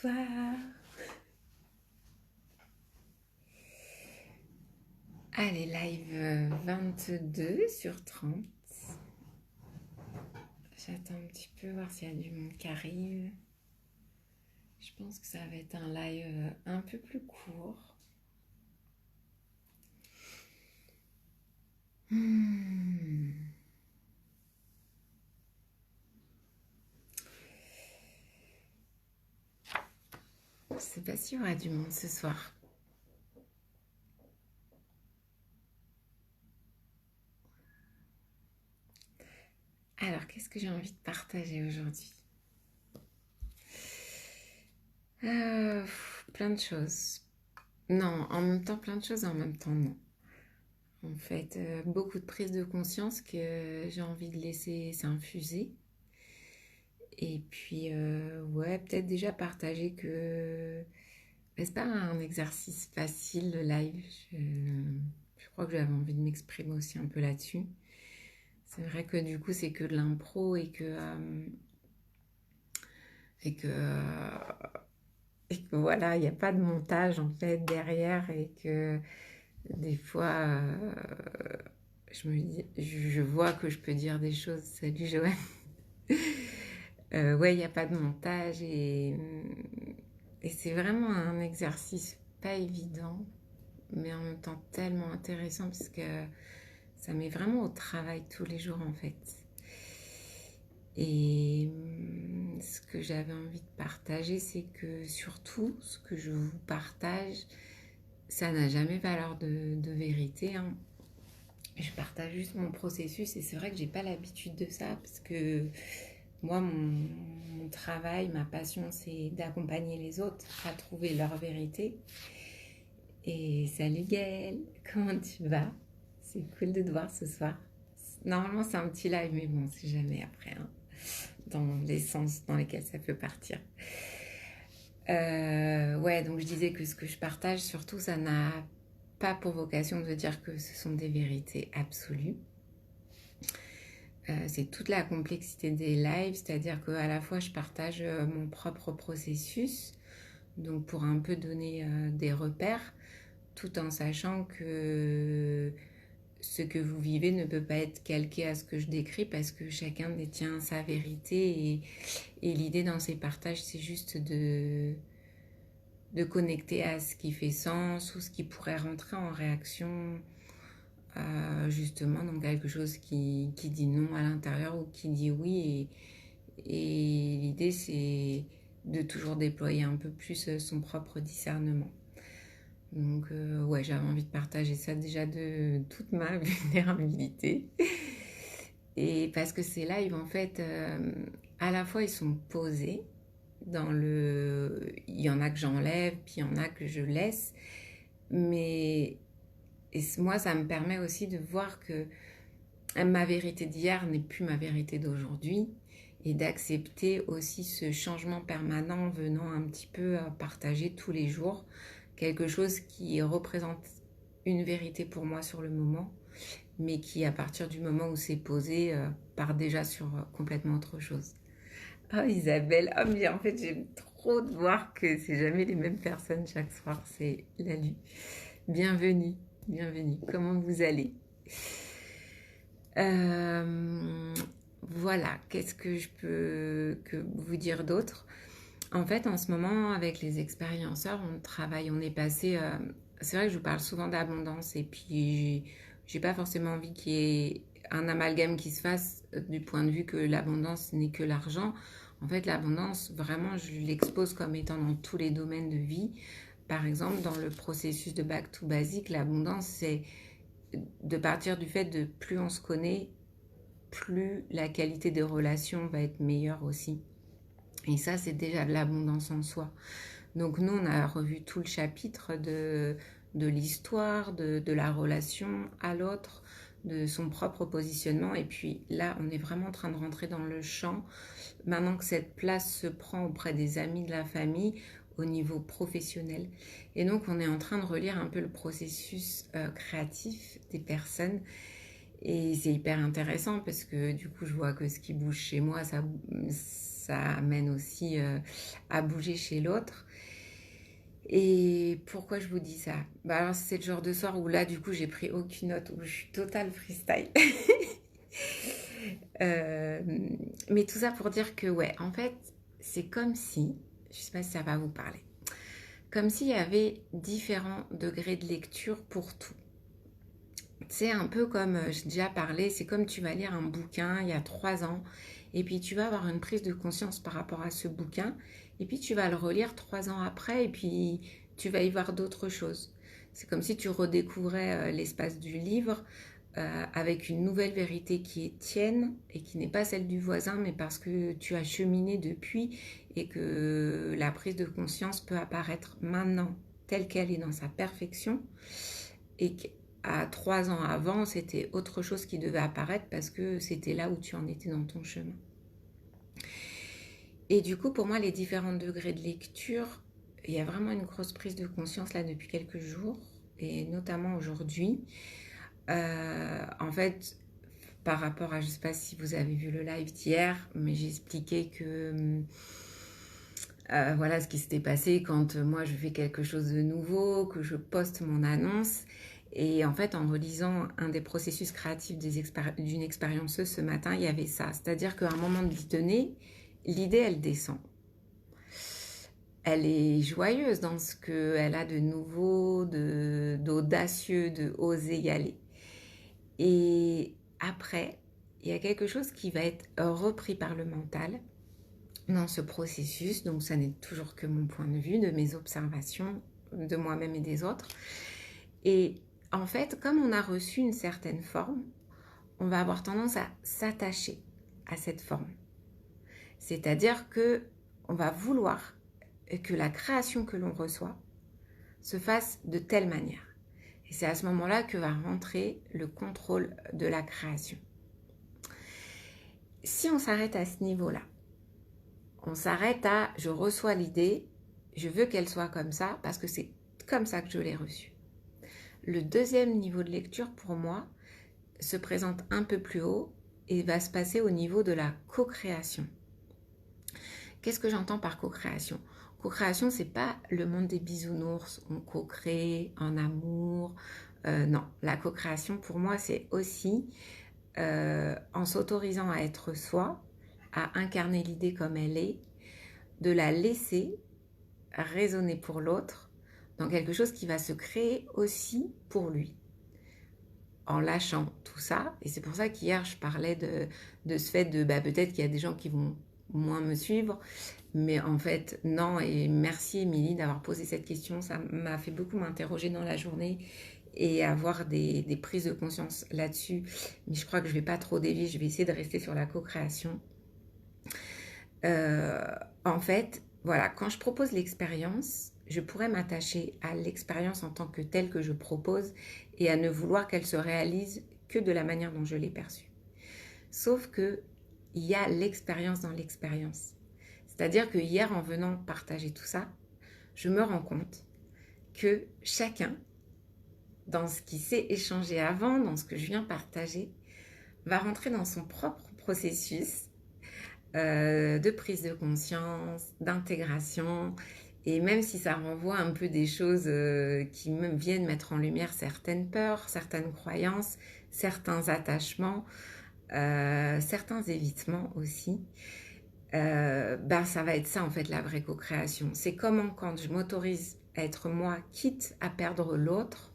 Bonsoir. Allez, live 22 sur 30. J'attends un petit peu voir s'il y a du monde qui arrive. Je pense que ça va être un live un peu plus court. Je sais pas s'il y aura du monde ce soir. Alors, qu'est-ce que j'ai envie de partager aujourd'hui? Plein de choses. Non, en même temps plein de choses, en même temps non. En fait, beaucoup de prise de conscience que j'ai envie de laisser s'infuser. Et puis, ouais, peut-être déjà partager que c'est pas un exercice facile le live. Je crois que j'avais envie de m'exprimer aussi un peu là-dessus. C'est vrai que du coup, c'est que de l'impro et que, et que voilà, il n'y a pas de montage en fait derrière et que des fois, je me dis, je vois que je peux dire des choses. Salut Joël. Ouais, il n'y a pas de montage et c'est vraiment un exercice pas évident, mais en même temps tellement intéressant parce que ça met vraiment au travail tous les jours en fait. Et ce que j'avais envie de partager, c'est que surtout ce que je vous partage, ça n'a jamais valeur de vérité, hein. Je partage juste mon processus et c'est vrai que j'ai pas l'habitude de ça parce que moi, mon travail, ma passion, c'est d'accompagner les autres à trouver leur vérité. Et salut Gaëlle, comment tu vas? C'est cool de te voir ce soir. Normalement, c'est un petit live, mais bon, c'est jamais après, hein, dans les sens dans lesquels ça peut partir. Ouais, donc je disais que ce que je partage, surtout, ça n'a pas pour vocation de dire que ce sont des vérités absolues. C'est toute la complexité des lives, c'est-à-dire qu'à la fois je partage mon propre processus, donc pour un peu donner des repères, tout en sachant que ce que vous vivez ne peut pas être calqué à ce que je décris parce que chacun détient sa vérité et l'idée dans ces partages c'est juste de connecter à ce qui fait sens ou ce qui pourrait rentrer en réaction justement dans quelque chose qui dit non à l'intérieur ou qui dit oui et l'idée c'est de toujours déployer un peu plus son propre discernement. Donc ouais, j'avais envie de partager ça déjà de toute ma vulnérabilité. Et parce que ces lives, en fait, à la fois, ils sont posés dans le... Il y en a que j'enlève, puis il y en a que je laisse. Mais moi, ça me permet aussi de voir que ma vérité d'hier n'est plus ma vérité d'aujourd'hui et d'accepter aussi ce changement permanent venant un petit peu partager tous les jours quelque chose qui représente une vérité pour moi sur le moment, mais qui à partir du moment où c'est posé part déjà sur complètement autre chose. Oh Isabelle, oh mais en fait j'aime trop de voir que c'est jamais les mêmes personnes chaque soir, c'est la nuit. Bienvenue, bienvenue, comment vous allez? Voilà, qu'est-ce que je peux vous dire d'autre? En fait, en ce moment, avec les expérienceurs, on travaille, on est passé... c'est vrai que je vous parle souvent d'abondance et puis j'ai pas forcément envie qu'il y ait un amalgame qui se fasse du point de vue que l'abondance n'est que l'argent. En fait, l'abondance, vraiment, je l'expose comme étant dans tous les domaines de vie. Par exemple, dans le processus de Back to Basic, l'abondance, c'est de partir du fait de plus on se connaît, plus la qualité des relations va être meilleure aussi. Et ça, c'est déjà de l'abondance en soi. Donc nous, on a revu tout le chapitre de l'histoire, de la relation à l'autre, de son propre positionnement. Et puis là, on est vraiment en train de rentrer dans le champ. Maintenant que cette place se prend auprès des amis, de la famille, au niveau professionnel. Et donc, on est en train de relire un peu le processus créatif des personnes. Et c'est hyper intéressant parce que du coup, je vois que ce qui bouge chez moi, ça amène aussi à bouger chez l'autre. Et pourquoi je vous dis ça? Bah alors, c'est le genre de soir où là, du coup, j'ai pris aucune note, où je suis total freestyle. Euh, mais tout ça pour dire que, ouais, en fait, c'est comme si, je sais pas si ça va vous parler, comme s'il y avait différents degrés de lecture pour tout. C'est un peu comme, j'ai déjà parlé, c'est comme tu vas lire un bouquin il y a 3 ans, et puis tu vas avoir une prise de conscience par rapport à ce bouquin, et puis tu vas le relire 3 ans après, et puis tu vas y voir d'autres choses. C'est comme si tu redécouvrais l'espace du livre avec une nouvelle vérité qui est tienne et qui n'est pas celle du voisin, mais parce que tu as cheminé depuis et que la prise de conscience peut apparaître maintenant telle qu'elle est dans sa perfection et qu'à 3 ans avant, c'était autre chose qui devait apparaître parce que c'était là où tu en étais dans ton chemin. Et du coup, pour moi, les différents degrés de lecture, il y a vraiment une grosse prise de conscience là depuis quelques jours et notamment aujourd'hui. En fait, par rapport à, je ne sais pas si vous avez vu le live d'hier, mais j'ai expliqué que voilà ce qui s'était passé quand moi je fais quelque chose de nouveau, que je poste mon annonce. Et en fait, en relisant un des processus créatifs d'une expérienceuse ce matin, il y avait ça. C'est-à-dire qu'à un moment donné, l'idée, elle descend. Elle est joyeuse dans ce qu'elle a de nouveau, d'audacieux, de oser y aller. Et après, il y a quelque chose qui va être repris par le mental dans ce processus. Donc, ça n'est toujours que mon point de vue, de mes observations de moi-même et des autres. Et en fait, comme on a reçu une certaine forme, on va avoir tendance à s'attacher à cette forme. C'est-à-dire que on va vouloir que la création que l'on reçoit se fasse de telle manière. Et c'est à ce moment-là que va rentrer le contrôle de la création. Si on s'arrête à ce niveau-là, on s'arrête à je reçois l'idée, je veux qu'elle soit comme ça parce que c'est comme ça que je l'ai reçue. Le deuxième niveau de lecture pour moi se présente un peu plus haut et va se passer au niveau de la co-création. Qu'est-ce que j'entends par co-création? Co-création, c'est pas le monde des bisounours, on co-crée en amour. Non, la co-création pour moi, c'est aussi en s'autorisant à être soi, à incarner l'idée comme elle est, de la laisser résonner pour l'autre dans quelque chose qui va se créer aussi pour lui, en lâchant tout ça. Et c'est pour ça qu'hier, je parlais de ce fait de peut-être qu'il y a des gens qui vont moins me suivre, mais en fait, non. Et merci, Émilie, d'avoir posé cette question. Ça m'a fait beaucoup m'interroger dans la journée et avoir des prises de conscience là-dessus. Mais je crois que je ne vais pas trop dévier, je vais essayer de rester sur la co-création. En fait, voilà, quand je propose l'expérience, je pourrais m'attacher à l'expérience en tant que telle que je propose et à ne vouloir qu'elle se réalise que de la manière dont je l'ai perçue. Sauf qu'il y a l'expérience dans l'expérience. C'est-à-dire que hier, en venant partager tout ça, je me rends compte que chacun, dans ce qui s'est échangé avant, dans ce que je viens partager, va rentrer dans son propre processus de prise de conscience, d'intégration. Et même si ça renvoie un peu des choses qui me viennent mettre en lumière certaines peurs, certaines croyances, certains attachements, certains évitements aussi, ça va être ça en fait la vraie co-création. C'est comment quand je m'autorise à être moi, quitte à perdre l'autre,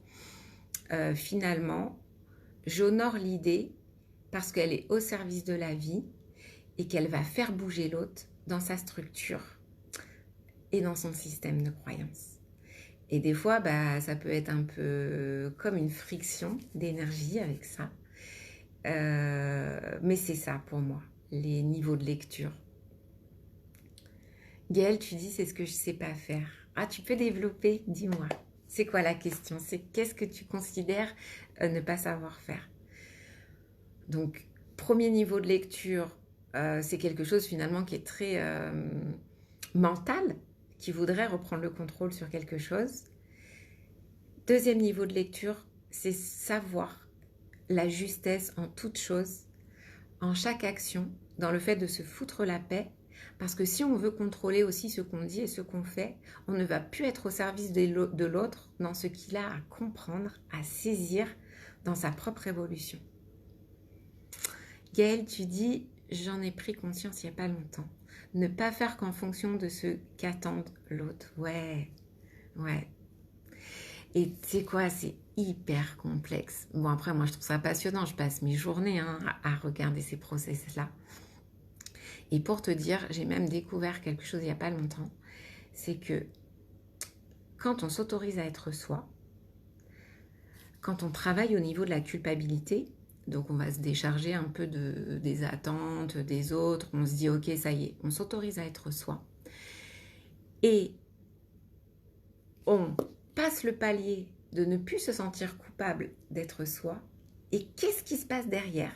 finalement, j'honore l'idée parce qu'elle est au service de la vie et qu'elle va faire bouger l'autre dans sa structure et dans son système de croyances. Et des fois, ça peut être un peu comme une friction d'énergie avec ça. Mais c'est ça pour moi, les niveaux de lecture. Gaëlle, tu dis c'est ce que je ne sais pas faire. Ah, tu peux développer, dis-moi. C'est quoi la question? C'est qu'est-ce que tu considères ne pas savoir faire? Donc, premier niveau de lecture, c'est quelque chose finalement qui est très mental, qui voudrait reprendre le contrôle sur quelque chose. Deuxième niveau de lecture, c'est savoir la justesse en toute chose, en chaque action, dans le fait de se foutre la paix. Parce que si on veut contrôler aussi ce qu'on dit et ce qu'on fait, on ne va plus être au service de l'autre dans ce qu'il a à comprendre, à saisir dans sa propre évolution. Gaëlle, tu dis, j'en ai pris conscience il n'y a pas longtemps. Ne pas faire qu'en fonction de ce qu'attend l'autre. Ouais. Et tu sais quoi, c'est hyper complexe. Bon, après, moi, je trouve ça passionnant. Je passe mes journées à regarder ces process-là. Et pour te dire, j'ai même découvert quelque chose il n'y a pas longtemps. C'est que quand on s'autorise à être soi, quand on travaille au niveau de la culpabilité, donc on va se décharger un peu des attentes des autres, on se dit ok, ça y est, on s'autorise à être soi. Et on passe le palier de ne plus se sentir coupable d'être soi. Et qu'est-ce qui se passe derrière?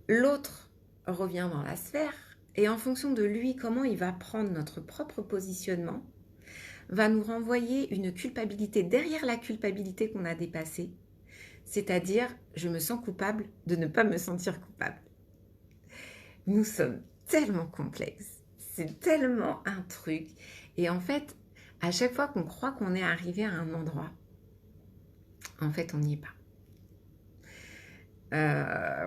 L'autre revient dans la sphère et en fonction de lui, comment il va prendre notre propre positionnement, va nous renvoyer une culpabilité derrière la culpabilité qu'on a dépassée. C'est-à-dire, je me sens coupable de ne pas me sentir coupable. Nous sommes tellement complexes. C'est tellement un truc. Et en fait, à chaque fois qu'on croit qu'on est arrivé à un endroit, en fait, on n'y est pas.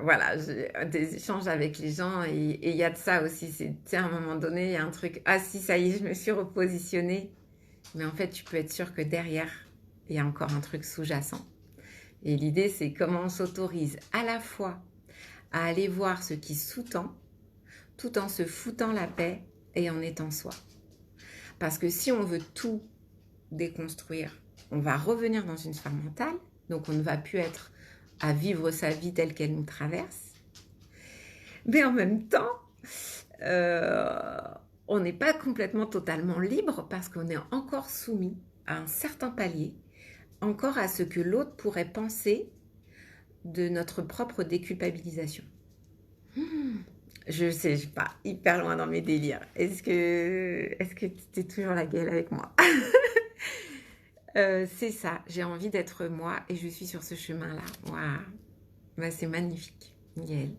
Voilà, j'ai des échanges avec les gens et il y a de ça aussi. C'est à un moment donné, il y a un truc, ah si, ça y est, je me suis repositionnée. Mais en fait, tu peux être sûr que derrière, il y a encore un truc sous-jacent. Et l'idée, c'est comment on s'autorise à la fois à aller voir ce qui sous-tend, tout en se foutant la paix et en étant soi. Parce que si on veut tout déconstruire, on va revenir dans une sphère mentale, donc on ne va plus être à vivre sa vie telle qu'elle nous traverse. Mais en même temps, on n'est pas complètement totalement libre parce qu'on est encore soumis à un certain palier, encore à ce que l'autre pourrait penser de notre propre déculpabilisation. Je sais, je pars hyper loin dans mes délires. Est-ce que tu es toujours la Gaëlle avec moi? C'est ça, j'ai envie d'être moi et je suis sur ce chemin-là. Waouh, bah, c'est magnifique, Gaëlle.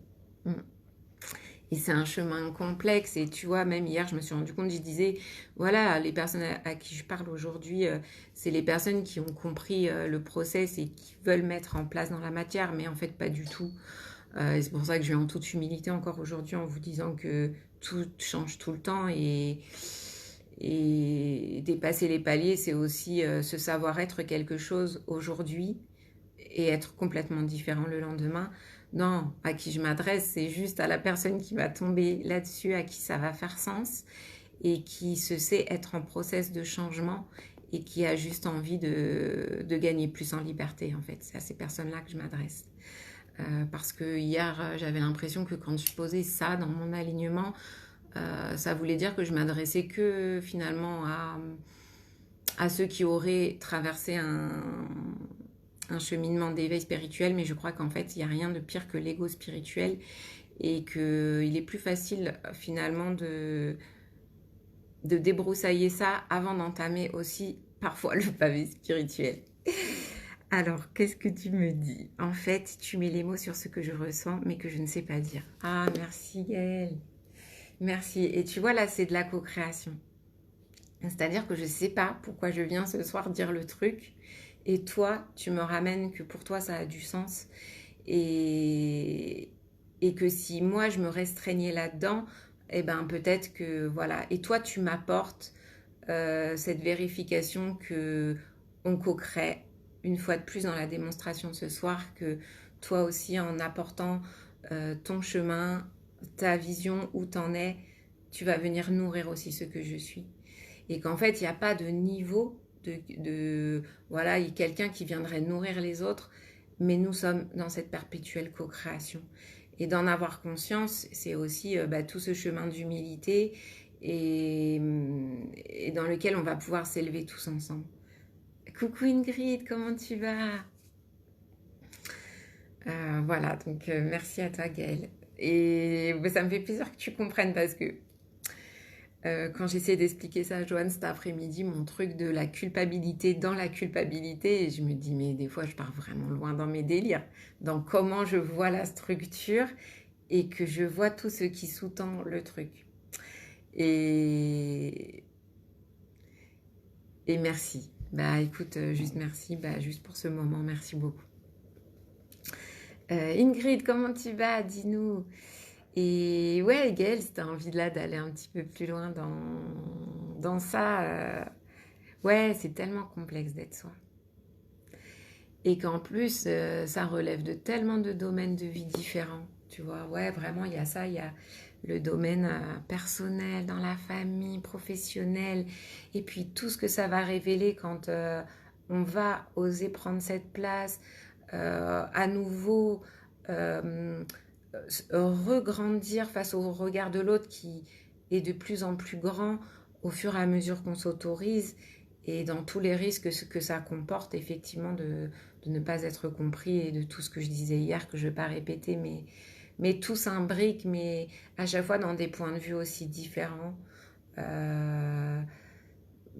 Et c'est un chemin complexe. Et tu vois, même hier, je me suis rendu compte, je disais, voilà, les personnes à qui je parle aujourd'hui, c'est les personnes qui ont compris le process et qui veulent mettre en place dans la matière, mais en fait, pas du tout. Et c'est pour ça que je vais en toute humilité encore aujourd'hui en vous disant que tout change tout le temps et dépasser les paliers, c'est aussi se savoir être quelque chose aujourd'hui et être complètement différent le lendemain. Non, à qui je m'adresse, c'est juste à la personne qui va tomber là-dessus, à qui ça va faire sens et qui se sait être en process de changement et qui a juste envie de gagner plus en liberté, en fait. C'est à ces personnes-là que je m'adresse. Parce que hier, j'avais l'impression que quand je posais ça dans mon alignement, ça voulait dire que je m'adressais que finalement à ceux qui auraient traversé un cheminement d'éveil spirituel, mais je crois qu'en fait, il n'y a rien de pire que l'ego spirituel et qu'il est plus facile finalement de débroussailler ça avant d'entamer aussi parfois le pavé spirituel. Alors, qu'est-ce que tu me dis? En fait, tu mets les mots sur ce que je ressens, mais que je ne sais pas dire. Ah, merci Gaëlle. Merci. Et tu vois, là, c'est de la co-création. C'est-à-dire que je ne sais pas pourquoi je viens ce soir dire le truc. Et toi, tu me ramènes que pour toi, ça a du sens. Et que si moi, je me restreignais là-dedans, eh ben peut-être que, voilà. Et toi, tu m'apportes cette vérification que on co-crée une fois de plus dans la démonstration ce soir, que toi aussi, en apportant ton chemin, ta vision, où t'en es, tu vas venir nourrir aussi ce que je suis. Et qu'en fait, il n'y a pas de niveau voilà, il y a quelqu'un qui viendrait nourrir les autres, mais nous sommes dans cette perpétuelle co-création. Et d'en avoir conscience, c'est aussi tout ce chemin d'humilité et dans lequel on va pouvoir s'élever tous ensemble. Coucou Ingrid, comment tu vas? Voilà, donc merci à toi Gaëlle. Et ça me fait plaisir que tu comprennes parce que Quand j'essaie d'expliquer ça à Joanne cet après-midi, mon truc de la culpabilité dans la culpabilité, et je me dis, mais des fois, je pars vraiment loin dans mes délires, dans comment je vois la structure et que je vois tout ce qui sous-tend le truc. Et, et merci. Bah écoute, juste merci, bah, juste pour ce moment, merci beaucoup. Ingrid, comment tu vas? Dis-nous. Et ouais, Gaëlle, si t'as envie là d'aller un petit peu plus loin dans ça, ouais, c'est tellement complexe d'être soi. Et qu'en plus, ça relève de tellement de domaines de vie différents. Tu vois, ouais, vraiment, il y a ça, il y a le domaine personnel, dans la famille, professionnel, et puis tout ce que ça va révéler quand on va oser prendre cette place, à nouveau euh, regrandir face au regard de l'autre qui est de plus en plus grand au fur et à mesure qu'on s'autorise et dans tous les risques que ça comporte effectivement de ne pas être compris et de tout ce que je disais hier que je ne vais pas répéter mais tout s'imbrique mais à chaque fois dans des points de vue aussi différents. Je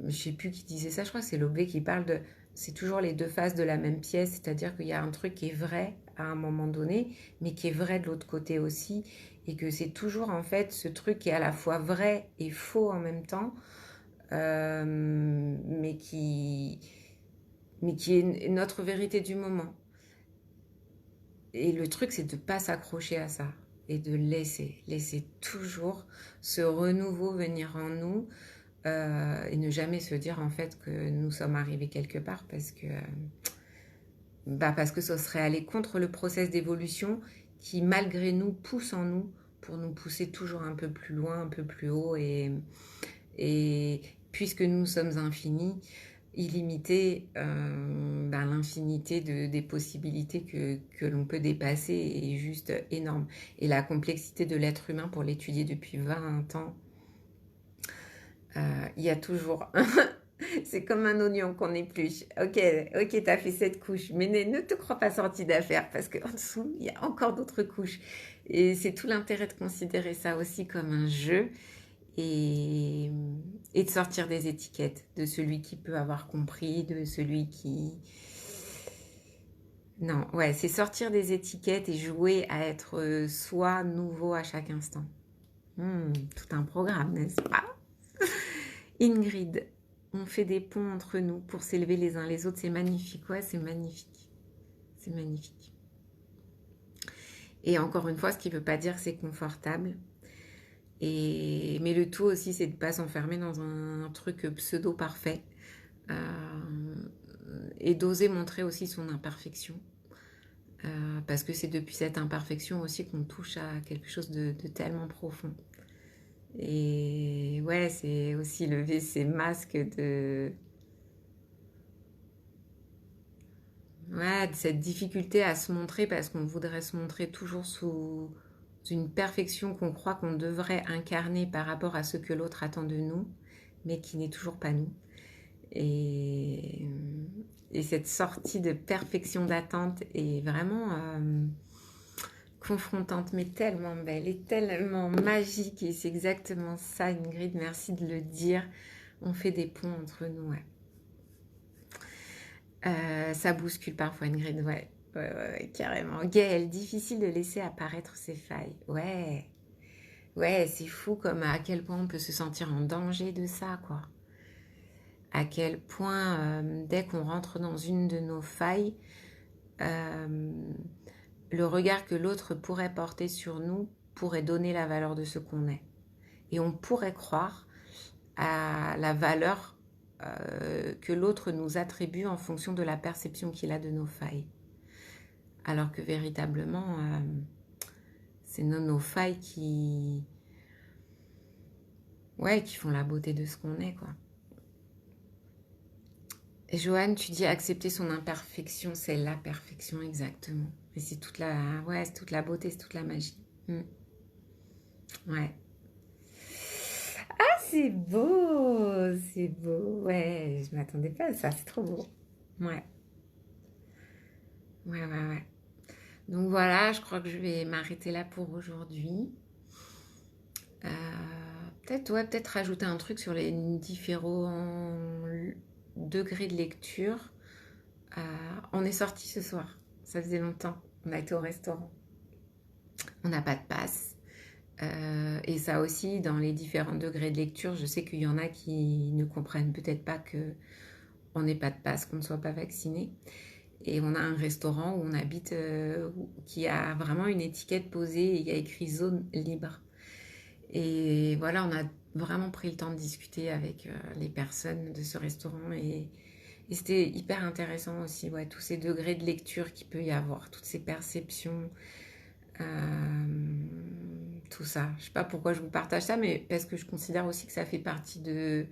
ne sais plus qui disait ça, je crois que c'est Lobé qui parle de c'est toujours les deux faces de la même pièce, c'est-à-dire qu'il y a un truc qui est vrai à un moment donné, mais qui est vrai de l'autre côté aussi, et que c'est toujours en fait ce truc qui est à la fois vrai et faux en même temps, euh, mais, qui, mais qui est notre vérité du moment. Et le truc, c'est de ne pas s'accrocher à ça et de laisser toujours ce renouveau venir en nous et ne jamais se dire en fait que nous sommes arrivés quelque part parce que ce serait aller contre le process d'évolution qui malgré nous pousse en nous pour nous pousser toujours un peu plus loin, un peu plus haut et puisque nous sommes infinis, illimités, l'infinité des possibilités que l'on peut dépasser est juste énorme. Et la complexité de l'être humain pour l'étudier depuis 20 ans, il y a toujours c'est comme un oignon qu'on épluche. Ok, t'as fait cette couche, mais ne te crois pas sorti d'affaire parce qu'en dessous, il y a encore d'autres couches. Et c'est tout l'intérêt de considérer ça aussi comme un jeu et, et de sortir des étiquettes de celui qui peut avoir compris, de celui qui... Non, ouais, c'est sortir des étiquettes et jouer à être soi nouveau à chaque instant. Tout un programme, n'est-ce pas? Ingrid, on fait des ponts entre nous pour s'élever les uns les autres. C'est magnifique, ouais, c'est magnifique. C'est magnifique. Et encore une fois, ce qui ne veut pas dire que c'est confortable. Mais le tout aussi, c'est de ne pas s'enfermer dans un truc pseudo-parfait. Et d'oser montrer aussi son imperfection. Parce que c'est depuis cette imperfection aussi qu'on touche à quelque chose de tellement profond. Et ouais, c'est aussi lever ces masques ouais, de cette difficulté à se montrer parce qu'on voudrait se montrer toujours sous une perfection qu'on croit qu'on devrait incarner par rapport à ce que l'autre attend de nous, mais qui n'est toujours pas nous. Et, et cette sortie de perfection d'attente est vraiment confrontante, mais tellement belle et tellement magique. Et c'est exactement ça, Ingrid, merci de le dire. On fait des ponts entre nous, ouais. Ça bouscule parfois Ingrid, ouais. Ouais, carrément. Gaëlle, difficile de laisser apparaître ses failles. Ouais, ouais, c'est fou comme à quel point on peut se sentir en danger de ça, quoi. À quel point, dès qu'on rentre dans une de nos failles, euh, le regard que l'autre pourrait porter sur nous pourrait donner la valeur de ce qu'on est. Et on pourrait croire à la valeur que l'autre nous attribue en fonction de la perception qu'il a de nos failles. Alors que véritablement, c'est nos failles ouais, qui font la beauté de ce qu'on est, quoi. Et Joanne, tu dis accepter son imperfection, c'est la perfection, exactement. Et c'est toute la, ouais, c'est toute la beauté, c'est toute la magie. Ouais. Ah, c'est beau, ouais. Je m'attendais pas à ça, c'est trop beau. Ouais, ouais. Donc voilà, je crois que je vais m'arrêter là pour aujourd'hui. peut-être rajouter un truc sur les différents degrés de lecture. On est sorti ce soir, ça faisait longtemps. On a été au restaurant. On n'a pas de passe. Et ça aussi, dans les différents degrés de lecture, je sais qu'il y en a qui ne comprennent peut-être pas qu'on n'ait pas de passe, qu'on ne soit pas vacciné. Et on a un restaurant où on habite qui a vraiment une étiquette posée et il y a écrit zone libre. Et voilà, on a vraiment pris le temps de discuter avec les personnes de ce restaurant et c'était hyper intéressant aussi, ouais, tous ces degrés de lecture qu'il peut y avoir, toutes ces perceptions, tout ça. Je sais pas pourquoi je vous partage ça, mais parce que je considère aussi que ça fait partie de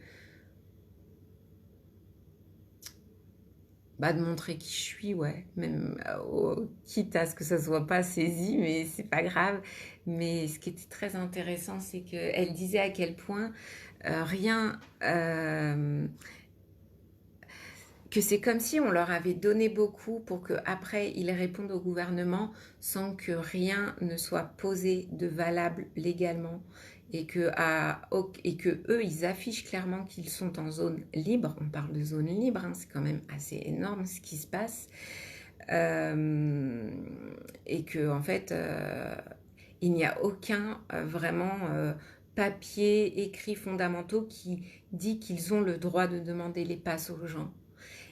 montrer qui je suis, ouais. Même quitte à ce que ça soit pas saisi, mais c'est pas grave. Mais ce qui était très intéressant, c'est qu'elle disait à quel point rien... que c'est comme si on leur avait donné beaucoup pour qu'après ils répondent au gouvernement sans que rien ne soit posé de valable légalement et que eux ils affichent clairement qu'ils sont en zone libre. On parle de zone libre, hein, c'est quand même assez énorme ce qui se passe. Et que en fait il n'y a aucun vraiment papier écrit fondamentaux qui dit qu'ils ont le droit de demander les passes aux gens.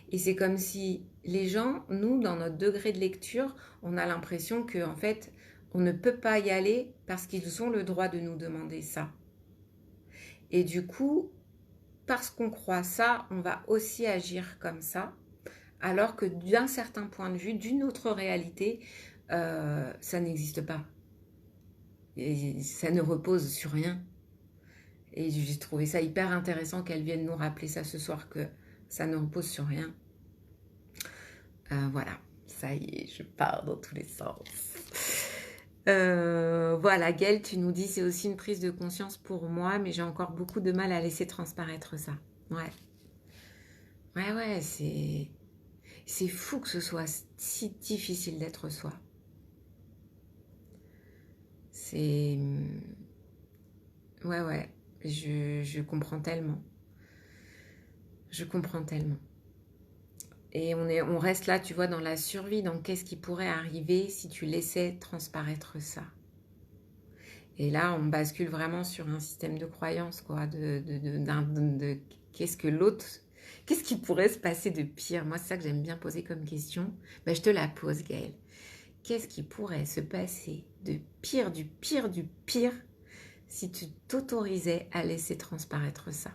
Et c'est comme si les gens, nous, dans notre degré de lecture, on a l'impression qu'en fait, on ne peut pas y aller parce qu'ils ont le droit de nous demander ça. Et du coup, parce qu'on croit ça, on va aussi agir comme ça, alors que d'un certain point de vue, d'une autre réalité, ça n'existe pas. Et ça ne repose sur rien. Et j'ai trouvé ça hyper intéressant qu'elle vienne nous rappeler ça ce soir, que ça ne repose sur rien. Voilà, ça y est, je pars dans tous les sens. Voilà, Gaëlle, tu nous dis c'est aussi une prise de conscience pour moi, mais j'ai encore beaucoup de mal à laisser transparaître ça. Ouais. Ouais, c'est fou que ce soit si difficile d'être soi. C'est... Ouais, je comprends tellement. Je comprends tellement. Et on reste là, tu vois, dans la survie, dans qu'est-ce qui pourrait arriver si tu laissais transparaître ça. Et là, on bascule vraiment sur un système de croyance, quoi, de qu'est-ce que l'autre, qu'est-ce qui pourrait se passer de pire. Moi, c'est ça que j'aime bien poser comme question. Ben, je te la pose, Gaëlle. Qu'est-ce qui pourrait se passer de pire, du pire, du pire, si tu t'autorisais à laisser transparaître ça?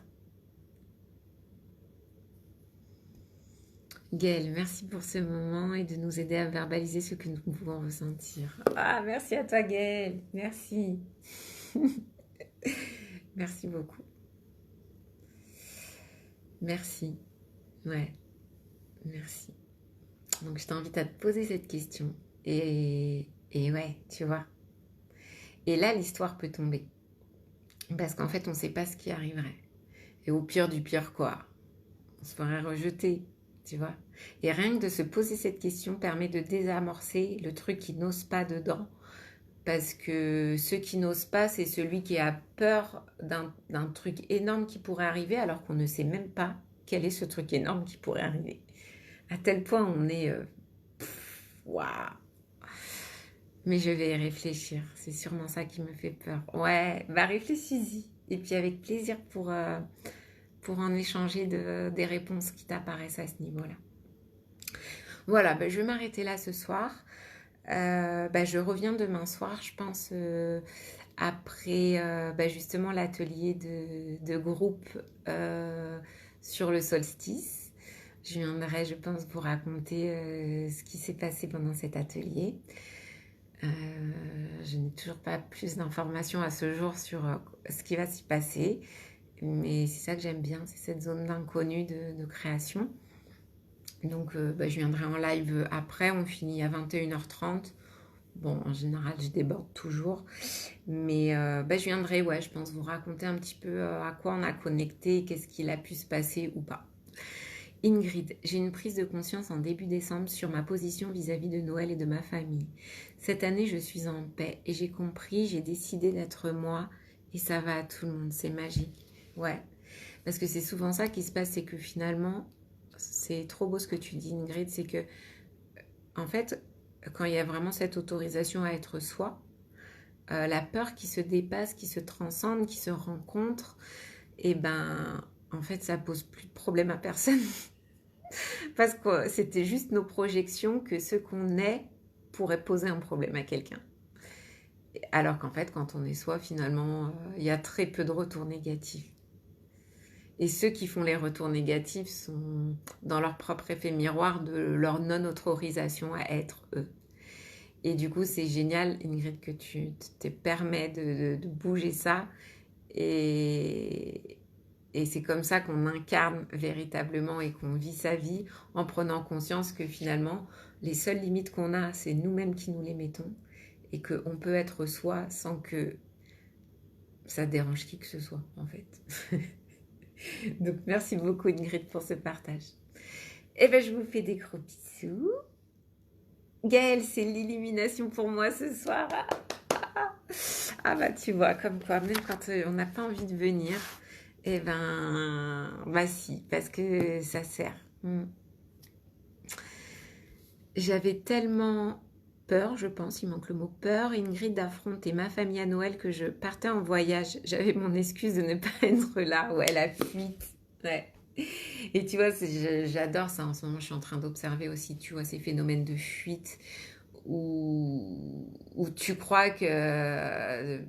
Gaëlle, merci pour ce moment et de nous aider à verbaliser ce que nous pouvons ressentir. Ah, merci à toi, Gaëlle. Merci. Merci beaucoup. Merci. Ouais, merci. Donc, je t'invite à te poser cette question. Et ouais, tu vois. Et là, l'histoire peut tomber. Parce qu'en fait, on ne sait pas ce qui arriverait. Et au pire du pire, quoi? On se ferait rejeter, tu vois. Et rien que de se poser cette question permet de désamorcer le truc qui n'ose pas dedans. Parce que ceux qui n'osent pas, c'est celui qui a peur d'un truc énorme qui pourrait arriver alors qu'on ne sait même pas quel est ce truc énorme qui pourrait arriver. À tel point on est... Waouh. Mais je vais y réfléchir. C'est sûrement ça qui me fait peur. Ouais, bah réfléchis-y. Et puis avec plaisir pour en échanger des réponses qui t'apparaissent à ce niveau-là. Voilà, bah, je vais m'arrêter là ce soir. Je reviens demain soir, je pense, après justement l'atelier de groupe sur le solstice. Je viendrai, je pense, vous raconter ce qui s'est passé pendant cet atelier. Je n'ai toujours pas plus d'informations à ce jour sur ce qui va s'y passer, mais c'est ça que j'aime bien, c'est cette zone d'inconnu de création. Donc, je viendrai en live après. On finit à 21h30. Bon, en général, je déborde toujours. Mais je viendrai, je pense, vous raconter un petit peu à quoi on a connecté, qu'est-ce qu'il a pu se passer ou pas. Ingrid, j'ai une prise de conscience en début décembre sur ma position vis-à-vis de Noël et de ma famille. Cette année, je suis en paix et j'ai compris, j'ai décidé d'être moi et ça va à tout le monde, c'est magique. Ouais, parce que c'est souvent ça qui se passe, c'est que finalement, c'est trop beau ce que tu dis, Ingrid, c'est que, en fait, quand il y a vraiment cette autorisation à être soi, la peur qui se dépasse, qui se transcende, qui se rencontre, et ben, en fait, ça pose plus de problème à personne. Parce que c'était juste nos projections que ce qu'on est pourrait poser un problème à quelqu'un. Alors qu'en fait, quand on est soi, finalement, il y a très peu de retours négatifs. Et ceux qui font les retours négatifs sont dans leur propre effet miroir de leur non-autorisation à être eux. Et du coup, c'est génial, Ingrid, que tu te permets de bouger ça. Et c'est comme ça qu'on incarne véritablement et qu'on vit sa vie en prenant conscience que finalement, les seules limites qu'on a, c'est nous-mêmes qui nous les mettons. Et qu'on peut être soi sans que ça dérange qui que ce soit, en fait. Donc, merci beaucoup, Ingrid, pour ce partage. Et bien, je vous fais des gros bisous. Gaëlle, c'est l'illumination pour moi ce soir. Ah bah, tu vois, comme quoi, même quand on n'a pas envie de venir, eh ben, bah si, parce que ça sert. J'avais tellement peur, je pense, il manque le mot peur, Ingrid, d'affronter ma famille à Noël que je partais en voyage. J'avais mon excuse de ne pas être là. Ouais, la fuite. Ouais. Et tu vois, j'adore ça en ce moment. Je suis en train d'observer aussi, tu vois, ces phénomènes de fuite où tu crois que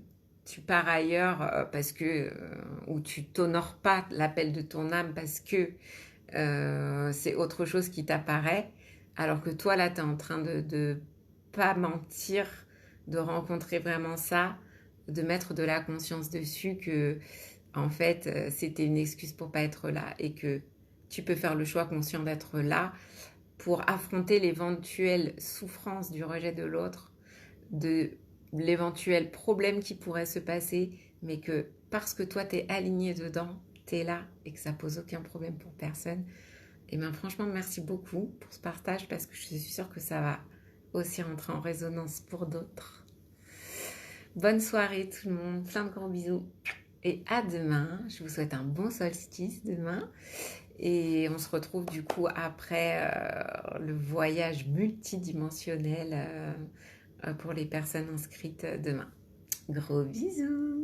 tu pars ailleurs parce que, où tu t'honores pas l'appel de ton âme parce que c'est autre chose qui t'apparaît. Alors que toi, là, tu es en train de pas mentir, de rencontrer vraiment ça, de mettre de la conscience dessus que, en fait, c'était une excuse pour pas être là et que tu peux faire le choix conscient d'être là pour affronter l'éventuelle souffrance du rejet de l'autre, de l'éventuel problème qui pourrait se passer, mais que parce que toi, tu es aligné dedans, tu es là et que ça pose aucun problème pour personne. Et bien franchement, merci beaucoup pour ce partage parce que je suis sûre que ça va aussi rentrer en résonance pour d'autres. Bonne soirée tout le monde, plein de gros bisous. Et à demain, je vous souhaite un bon solstice demain. Et on se retrouve du coup après le voyage multidimensionnel pour les personnes inscrites demain. Gros bisous!